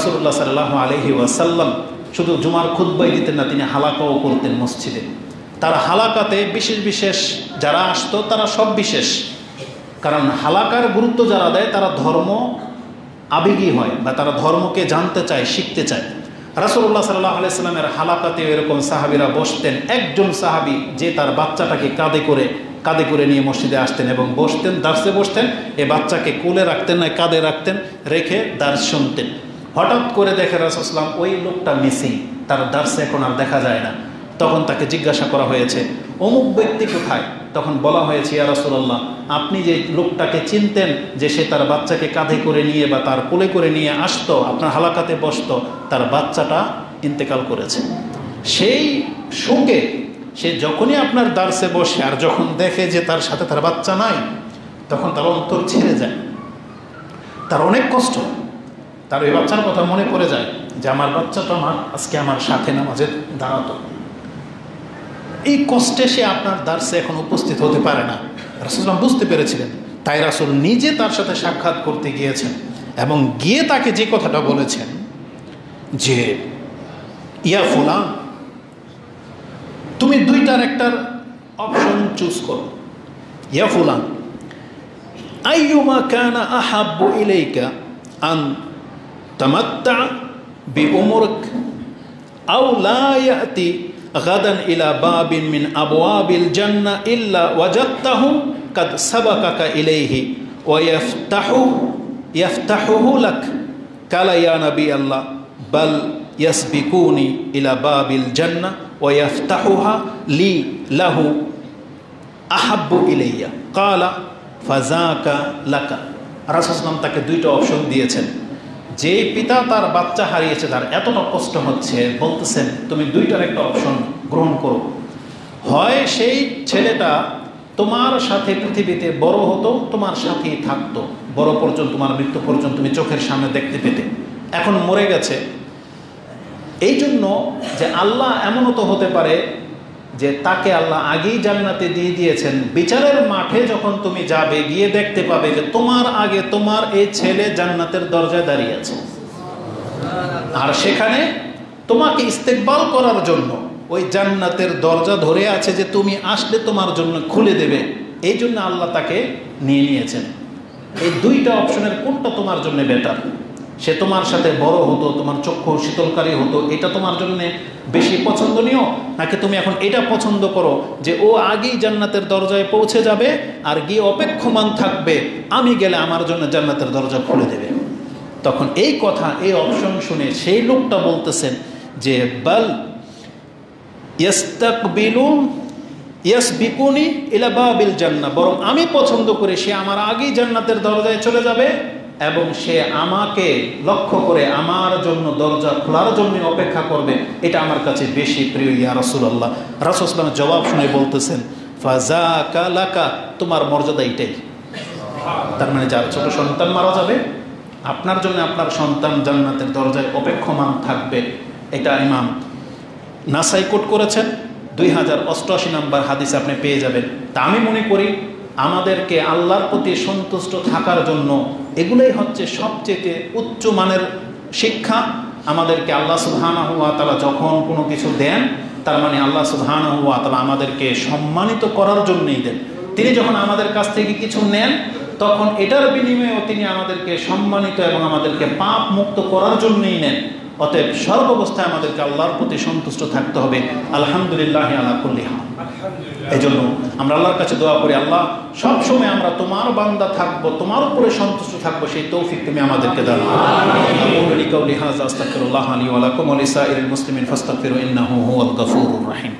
রাসূলুল্লাহ সাল্লাল্লাহু আলাইহি ওয়াসাল্লাম শুধু জুমার খুতবাই দিতেন না, তিনি হালাকাও করতেন মসজিদে। তার হালাকাতে বিশেষ বিশেষ যারা আসতো তারা সব বিশেষ, কারণ হালাকার গুরুত্ব যারা দেয় তারা ধর্ম আবেগী হয় বা তারা ধর্মকে জানতে চায়, শিখতে চায়। রাসূলুল্লাহ সাল্লাল্লাহু আলাইহি ওয়াসাল্লামের হালাকাতে এরকম সাহাবীরা বসতেন। একজন সাহাবী যে তার বাচ্চাটাকে কাঁধে করে নিয়ে মসজিদে আসতেন এবং বসতেন, দার্সে বসতেন। এ বাচ্চাকে কোলে রাখতেন না কাঁধে রাখতেন, রেখে দার্স শুনতেন। হঠাৎ করে দেখে রাসূল সাল্লাল্লাহু আলাইহি ওয়াসাল্লাম ওই লোকটা মিসিং, তার দার্সে এখন আর দেখা যায় না। তখন তাকে জিজ্ঞাসা করা হয়েছে, অমুক ব্যক্তি কোথায়? তখন বলা হয়েছে, ইয়া রাসূলুল্লাহ, আপনি যে লোকটাকে চিনতেন যে সে তার বাচ্চাকে কাঁধে করে নিয়ে বা তার কোলে করে নিয়ে আসতো, আপনার হালাকাতে বসতো, তার বাচ্চাটা ইন্তেকাল করেছে। সেই শোকে সে যখনই আপনার দার্সে বসে আর যখন দেখে যে তার সাথে তার বাচ্চা নাই, তখন তার অন্তর ছেড়ে যায়, তার অনেক কষ্ট। তার ওই বাচ্চার কথা মনে পড়ে যায় যে আমার বাচ্চাটা আজকে আমার সাথে নামাজে দাঁড়াতো। এই কষ্টে সে আপনার দার্সে এখন উপস্থিত হতে পারে না। রাসূল বুঝতে পেরেছিলেন, তাই রাসূল নিজে তার সাথে সাক্ষাৎ করতে গিয়েছেন এবং গিয়ে তাকে যে কথাটা বলেছেন যে, ইয়া ফুলান, তুমি দুইটার একটার অপশন চুজ করো। ইয়া ফুলান, আইয়ুমা কানা আহাব্বু ইলাইকা আন তামাত্তা বিউমরিক আও লা ইয়াতি গাদান ইলা বাবিন মিন আবওয়াবিল জান্নাহ ইল্লা ওয়াজাদতাহু কাদ সাবাকাকা ইলাইহি ওয়া ইয়াফতাহুহু লাক। কালা ইয়া নবী আল্লাহ, বাল ইয়াসবিকুনি ইলা বাবিল জান্নাহ ওয়া ইয়াফতাহুহা লি লাহু আহাব্বু ইলাইয়া। কালা ফাযাকা লাকা। রাসূল সাল্লাল্লাহু আলাইহি ওয়াসাল্লাম তাকে দুইটা অপশন দিয়েছেন। যে পিতা তার বাচ্চা হারিয়েছে, তার এতটা কষ্ট হচ্ছে, বলতেছেন তুমি দুইটার একটা অপশন গ্রহণ করো। হয় সেই ছেলেটা তোমার সাথে পৃথিবীতে বড় হতো, তোমার সাথেই থাকতো, বড় পর্যন্ত, তোমার মৃত্যু পর্যন্ত তুমি চোখের সামনে দেখতে পেতে, এখন মরে গেছে। এই জন্য যে আল্লাহ এমনও তো হতে পারে যে তাকে আল্লাহ আগেই জান্নাতে দিয়ে দিয়েছেন, বিচারের মাঠে যখন তুমি যাবে গিয়ে দেখতে পাবে যে তোমার আগে তোমার এই ছেলে জান্নাতের দরজায় দাঁড়িয়ে আছে, আর সেখানে তোমাকে ইস্তেকবাল করার জন্য ওই জান্নাতের দরজা ধরে আছে যে তুমি আসলে তোমার জন্য খুলে দেবে। এই জন্য আল্লাহ তাকে নিয়ে নিয়েছেন। এই দুইটা অপশনের কোনটা তোমার জন্য বেটার? সে তোমার সাথে বড় হতো, তোমার চক্ষু শীতলকারী হতো, এটা তোমার জন্য বেশি পছন্দনীয়, নাকি তুমি এখন এটা পছন্দ করো যে ও আগেই জান্নাতের দরজায় পৌঁছে যাবে আর গিয়ে অপেক্ষমান থাকবে, আমি গেলে আমার জন্য জান্নাতের দরজা খুলে দেবে? তখন এই কথা, এই অপশন শুনে সেই লোকটা বলতেছেন যে, বাল ইয়াসবিকুনি ইলা বাবিল জান্নাহ, বরং আমি পছন্দ করি সে আমার আগেই জান্নাতের দরজায় চলে যাবে এবং সে আমাকে লক্ষ্য করে আমার জন্য দরজা খোলার জন্য অপেক্ষা করবে, এটা আমার কাছে বেশি প্রিয় ইয়া রাসূলুল্লাহ। রাসূল সাল্লাল্লাহু আলাইহি ওয়াসাল্লাম জবাব শুনে বলতেছেন, ফাযাকা লাকা, তোমার মর্যাদা এটাই। তার মানে যার ছোট সন্তান মারা যাবে, আপনার জন্য আপনার সন্তান জান্নাতের দরজায় অপেক্ষমান থাকবে। এটা ইমাম নাসাই কোট করেছেন, 2088 নম্বর হাদিস আপনি পেয়ে যাবেন। তা আমি মনে করি আমাদেরকে আল্লাহর প্রতি সন্তুষ্ট থাকার জন্য এগুলোই হচ্ছে সবচেয়ে উচ্চ মানের শিক্ষা। আমাদেরকে আল্লাহ সুবহানাহু ওয়া তাআলা যখন কোনো কিছু দেন, তার মানে আল্লাহ সুবহানাহু ওয়া তাআলা আমাদেরকে সম্মানিত করার জন্যই দেন। তিনি যখন আমাদের কাছ থেকে কিছু নেন, তখন এটার বিনিময়েও তিনি আমাদেরকে সম্মানিত এবং আমাদেরকে পাপ মুক্ত করার জন্যই নেন। অতএব সর্বাবস্থায় আমাদেরকে আল্লাহর প্রতি সন্তুষ্ট থাকতে হবে। আলহামদুলিল্লাহি আলা কুল্লি হাল। এই জন্য আমরা আল্লাহর কাছে দোয়া করি, আল্লাহ সবসময় আমরা তোমার বান্দা থাকবো, তোমার উপরে সন্তুষ্ট থাকবো, সেই তৌফিক তুমি আমাদেরকে দাও। আকুলু কাওলি হাযা আস্তাগফিরুল্লাহ লি ওয়া লাকুম ওয়া লিসাইরিল মুসলিমিন ফাস্তাগফিরু ইন্নাহু হুয়াল গফুরুর রহিম।